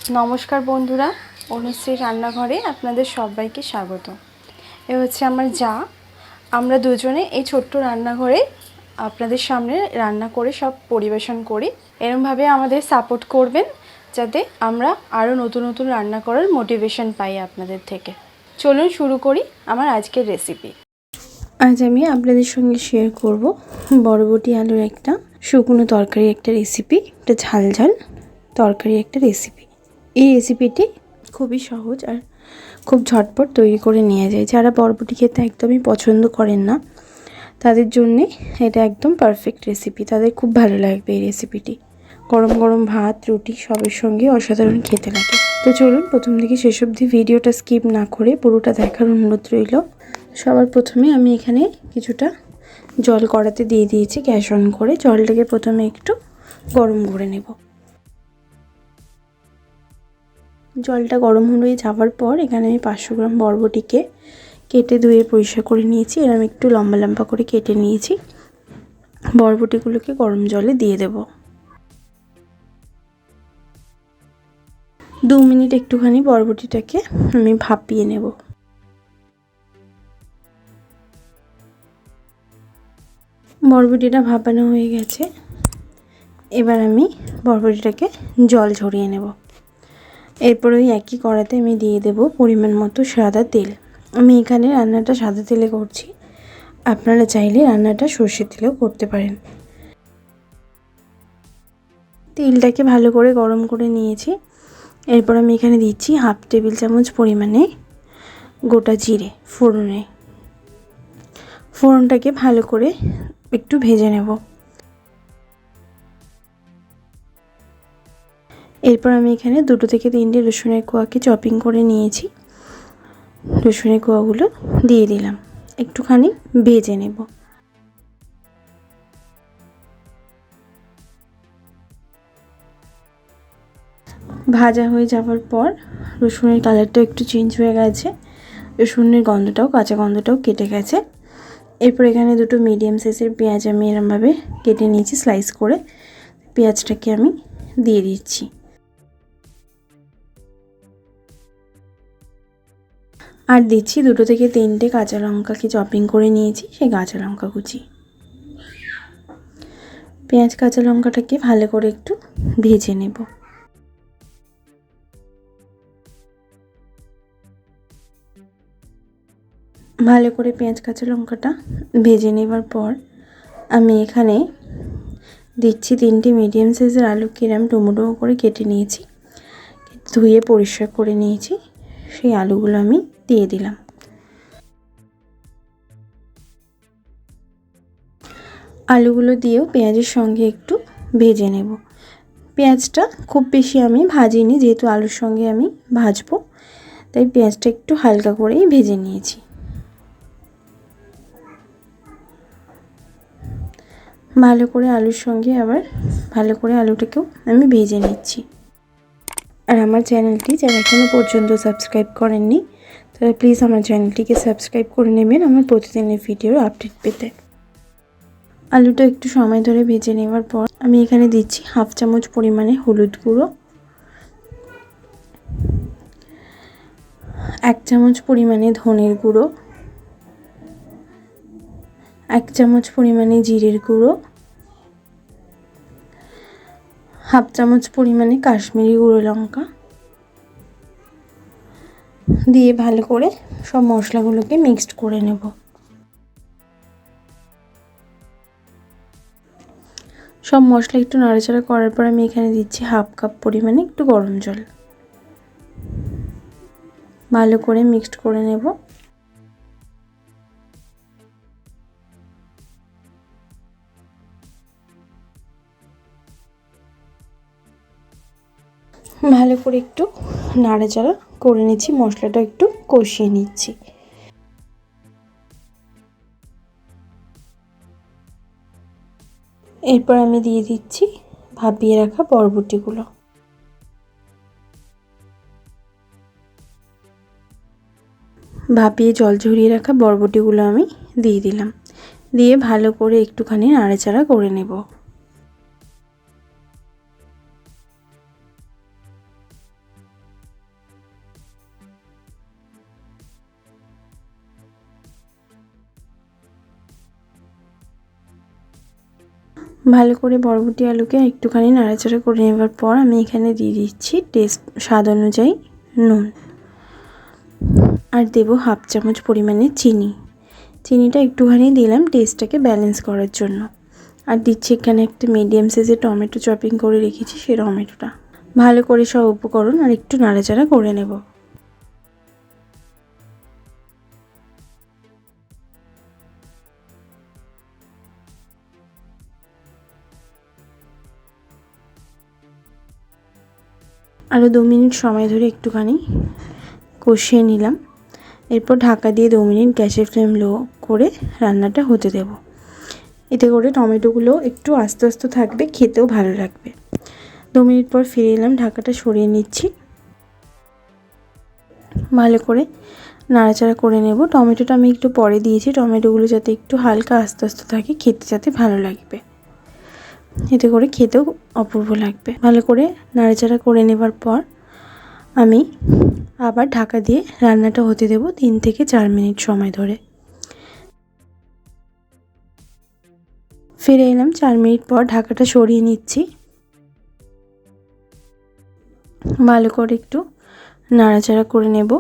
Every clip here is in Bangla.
নমস্কার বন্ধুরা, অনুশ্রী রান্নাঘরে আপনাদের সবাইকে স্বাগত। এ হচ্ছে আমার যা। আমরা দুজনে এই ছোট্ট রান্নাঘরে আপনাদের সামনে রান্না করে সব পরিবেশন করি। এরমভাবে আমাদের সাপোর্ট করবেন যাতে আমরা আরও নতুন নতুন রান্না করার মোটিভেশন পাই আপনাদের থেকে। চলুন শুরু করি আমার আজকের রেসিপি। আজ আমি আপনাদের সঙ্গে শেয়ার করব বরবটি আলুর একটা শুকনো তরকারি একটা রেসিপি, একটা ঝাল ঝাল তরকারি একটা রেসিপি। এই রেসিপিটি খুবই সহজ আর খুব ঝটপট তৈরি করে নেওয়া যায়। যারা বরবটি খেতে একদমই পছন্দ করেন না তাদের জন্যে এটা একদম পারফেক্ট রেসিপি। তাদের খুব ভালো লাগবে এই রেসিপিটি। গরম গরম ভাত, রুটি সবের সঙ্গে অসাধারণ খেতে লাগে। তো চলুন প্রথম থেকে শেষ অবধি ভিডিওটা স্কিপ না করে পুরোটা দেখার অনুরোধ রইল। সবার প্রথমে আমি এখানে কিছুটা জল কড়াতে দিয়ে দিয়েছি গ্যাস অন করে। জলটাকে প্রথমে একটু গরম করে নেব। জলটা গরম হয়ে যাওয়ার পর এখানে আমি 500 গ্রাম বরবটিকে কেটে ধুয়ে পরিষ্কার করে নিয়েছি। এরকম একটু লম্বা লম্বা করে কেটে নিয়েছি। বরবটিগুলোকে গরম জলে দিয়ে দেব। 2 মিনিট একটুখানি বরবটিটাকে আমি ভাপিয়ে নেব। বরবটিটা ভাপানো হয়ে গেছে। এবার আমি বরবটিটাকে জল ঝরিয়ে নেব। এরপর ওই একই কড়াতে আমি দিয়ে দেব পরিমাণ মতো সাদা তেল। আমি এখানে রান্নাটা সাদা তেলে করছি, আপনারা চাইলে রান্নাটা সর্ষের তেলেও করতে পারেন। তেলটাকে ভালো করে গরম করে নিয়েছি। এরপর আমি এখানে দিচ্ছি 1/2 টেবিল চামচ পরিমাণে গোটা জিরে ফোড়নে। ফোড়নটাকে ভালো করে একটু ভেজে নেব। এরপর আমি এখানে 2 থেকে 3টে রসুনের কোয়াকে চপিং করে নিয়েছি। রসুনের কোয়াগুলো দিয়ে দিলাম, একটুখানি ভেজে নেব। ভাজা হয়ে যাওয়ার পর রসুনের কালারটা একটু চেঞ্জ হয়ে গেছে, রসুনের গন্ধটাও কাঁচা গন্ধটাও কেটে গেছে। এরপর এখানে 2টো মিডিয়াম সাইজের পেঁয়াজ আমি এরমভাবে কেটে নিয়েছি স্লাইস করে। পেঁয়াজটাকে আমি দিয়ে দিচ্ছি। আর দিচ্ছি 2 থেকে 3টে কাঁচা লঙ্কাকে চপিং করে নিয়েছি, সেই কাঁচা লঙ্কা কুচি। পেঁয়াজ কাঁচা লঙ্কাটাকে ভালো করে একটু ভেজে নেব। ভালো করে পেঁয়াজ কাঁচা লঙ্কাটা ভেজে নেবার পর আমি এখানে দিচ্ছি 3টে মিডিয়াম সাইজের আলু কিরম ডুমো করে কেটে নিয়েছি, ধুয়ে পরিষ্কার করে নিয়েছি। সেই আলুগুলো আমি দিয়ে দিলাম। আলুগুলো দিয়েও পেঁয়াজের সঙ্গে একটু ভেজে নেব। পেঁয়াজটা খুব বেশি আমি ভাজিনি, যেহেতু আলুর সঙ্গে আমি ভাজবো, তাই পেঁয়াজটা একটু হালকা করেই ভেজে নিয়েছি। ভালো করে আলুর সঙ্গে আবার ভালো করে আলুটাকেও আমি ভেজে নিচ্ছি। আর আমার চ্যানেলটি যারা এখনও পর্যন্ত সাবস্ক্রাইব করেননি তারা প্লিজ আমার চ্যানেলটিকে সাবস্ক্রাইব করে নেবেন আমার প্রতিদিনের ভিডিওর আপডেট পেতে। আলুটা একটু সময় ধরে ভেজে নেওয়ার পর আমি এখানে দিচ্ছি 1/2 চামচ পরিমাণে হলুদ গুঁড়ো, 1 চামচ পরিমাণে ধনের গুঁড়ো, 1 চামচ পরিমাণে জিরের গুঁড়ো, 1/2 চামচ পরিমাণে কাশ্মীরি গুঁড়ো লঙ্কা দিয়ে ভালো করে সব মশলাগুলোকে মিক্সড করে নেব। সব মশলা একটু নাড়াচাড়া করার পর আমি এখানে দিচ্ছি 1/2 কাপ পরিমাণে একটু গরম জল। ভালো করে মিক্সড করে নেব। ভালো করে একটু নাড়াচাড়া করে নিচ্ছি, মশলাটা একটু কষিয়ে নিচ্ছি। এরপর আমি দিয়ে দিচ্ছি ভাপিয়ে রাখা বরবটিগুলো। ভাপিয়ে জল ঝরিয়ে রাখা বরবটিগুলো আমি দিয়ে দিলাম, দিয়ে ভালো করে একটুখানি নাড়াচাড়া করে নেব। ভালো করে বরবটি আলুকে একটুখানি নাড়াচাড়া করে নেবার পর আমি এখানে দিয়ে দিচ্ছি স্বাদ অনুযায়ী নুন, আর দেব হাফ চামচ পরিমাণে চিনি। চিনিটা একটুখানি দিলাম টেস্টটাকে ব্যালেন্স করার জন্য। আর দিচ্ছি এখানে একটা মিডিয়াম সাইজের টমেটো চপিং করে রেখেছি, সেই টমেটোটা। ভালো করে সব উপকরণ আর একটু নাড়াচাড়া করে নেব। আরও 2 মিনিট সময় ধরে একটুখানি কষিয়ে নিলাম। এরপর ঢাকা দিয়ে 2 মিনিট গ্যাসের ফ্লেম লো করে রান্নাটা হতে দেব। এতে করে টমেটোগুলো একটু আস্তে আস্তে থাকবে, খেতেও ভালো লাগবে। 2 মিনিট পর ফিরে এলাম, ঢাকাটা সরিয়ে নিচ্ছি। ভালো করে নাড়াচাড়া করে নেব। টমেটোটা আমি একটু পরে দিয়েছি, টমেটোগুলো যাতে একটু হালকা আস্তে আস্তে থাকে, খেতে যাতে ভালো লাগবে, এতে করে খেতেও অপূর্ব লাগবে। ভালো করে নাড়াচাড়া করে নেবার পর আমি আবার ঢাকা দিয়ে রান্নাটা হতে দেব 3 থেকে 4 মিনিট সময় ধরে। ফিরে এলাম 4 মিনিট পর, ঢাকাটা সরিয়ে নিচ্ছি। ভালো করে একটু নাড়াচাড়া করে নেব।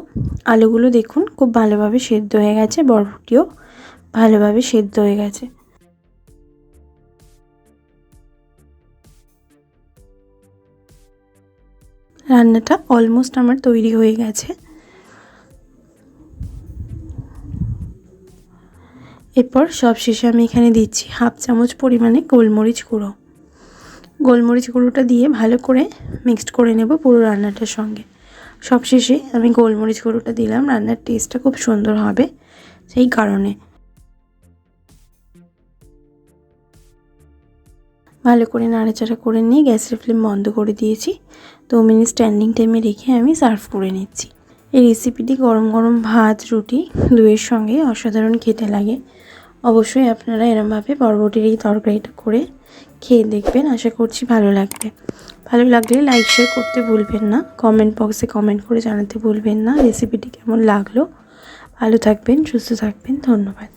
আলুগুলো দেখুন খুব ভালোভাবে সেদ্ধ হয়ে গেছে, বরবটিও ভালোভাবে সেদ্ধ হয়ে গেছে। রান্নাটা অলমোস্ট আমার তৈরি হয়ে গেছে। এরপর সবশেষে আমি এখানে দিচ্ছি হাফ চামচ পরিমাণে গোলমরিচ গুঁড়ো। গোলমরিচ গুঁড়োটা দিয়ে ভালো করে মিক্সড করে নেব পুরো রান্নাটার সঙ্গে। সবশেষে আমি গোলমরিচ গুঁড়োটা দিলাম, রান্নার টেস্টটা খুব সুন্দর হবে সেই কারণে। ভালো করে নাড়াচাড়া করে নিয়ে গ্যাসের ফ্লেম বন্ধ করে দিয়েছি। 2 মিনিট স্ট্যান্ডিং টাইমে রেখে আমি সার্ভ করে নিচ্ছি। এই রেসিপিটি গরম গরম ভাত, রুটি দুয়ের সঙ্গে অসাধারণ খেতে লাগে। অবশ্যই আপনারা এরমভাবে বরবটির এই তরকারিটা করে খেয়ে দেখবেন, আশা করছি ভালো লাগবে। ভালো লাগলে লাইক শেয়ার করতে ভুলবেন না, কমেন্ট বক্সে কমেন্ট করে জানাতে ভুলবেন না রেসিপিটি কেমন লাগলো। ভালো থাকবেন, সুস্থ থাকবেন, ধন্যবাদ।